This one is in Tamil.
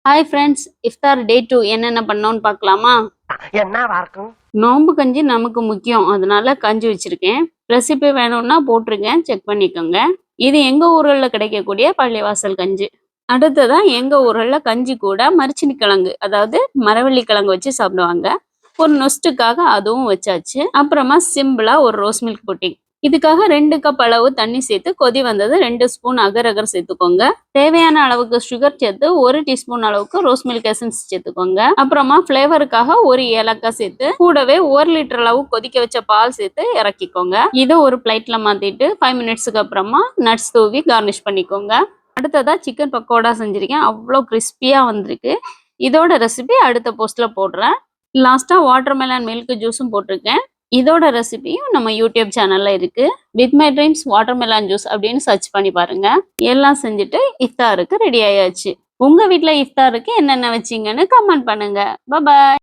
ஹாய் ஃப்ரெண்ட்ஸ், இஃப்தார் டே 2 என்னென்ன பண்ணோம்னு பார்க்கலாமா? என்னவா இருக்கும்? நோன்பு கஞ்சி நமக்கு முக்கியம், அதனால கஞ்சி வச்சிருக்கேன். ரெசிபி வேணும்னா போட்டிருக்கேன், செக் பண்ணிக்கோங்க. இது எங்க ஊர்ல கிடைக்கக்கூடிய பள்ளிவாசல் கஞ்சி. அடுத்ததா எங்க ஊர்ல கஞ்சி கூட மரிச்சினி கிழங்கு, அதாவது மரவள்ளி கிழங்கு வச்சு சாப்பிடுவாங்க. ஒரு நொஸ்ட்டுக்காக அதுவும் வச்சாச்சு. அப்புறமா சிம்பிளா ஒரு ரோஸ் மில்க் புட்டிங். இதுக்காக 2 கப் அளவு தண்ணி சேர்த்து கொதி வந்தது 2 ஸ்பூன் அகர் அகர் சேர்த்துக்கோங்க. தேவையான அளவுக்கு சுகர் சேர்த்து 1 டீஸ்பூன் அளவுக்கு ரோஸ் மில்க் எசன்ஸ் சேர்த்துக்கோங்க. அப்புறமா ஃபிளேவருக்காக ஒரு ஏலக்காய் சேர்த்து கூடவே 1 லிட்டர் அளவு கொதிக்க வச்ச பால் சேர்த்து இறக்கிக்கோங்க. இதை ஒரு பிளேட்ல மாத்திட்டு 5 மினிட்ஸ்க்கு அப்புறமா நட்ஸ் தூவி கார்னிஷ் பண்ணிக்கோங்க. அடுத்ததா சிக்கன் பக்கோடா செஞ்சிருக்கேன், அவ்வளோ கிறிஸ்பியா வந்திருக்கு. இதோட ரெசிபி அடுத்த போஸ்ட்ல போடுறேன். லாஸ்டா வாட்டர்மெலன் மில்க் ஜூஸும் போட்டிருக்கேன். இதோட ரெசிபியும் நம்ம யூடியூப் சேனல்ல இருக்கு. With my dreams watermelon juice அப்படின்னு சர்ச் பண்ணி பாருங்க. எல்லாம் செஞ்சுட்டு இஃப்தாருக்கு ரெடி ஆயாச்சு. உங்க வீட்ல இஃப்தாருக்கு என்னென்ன வச்சீங்கன்னு கமெண்ட் பண்ணுங்க. பாய்.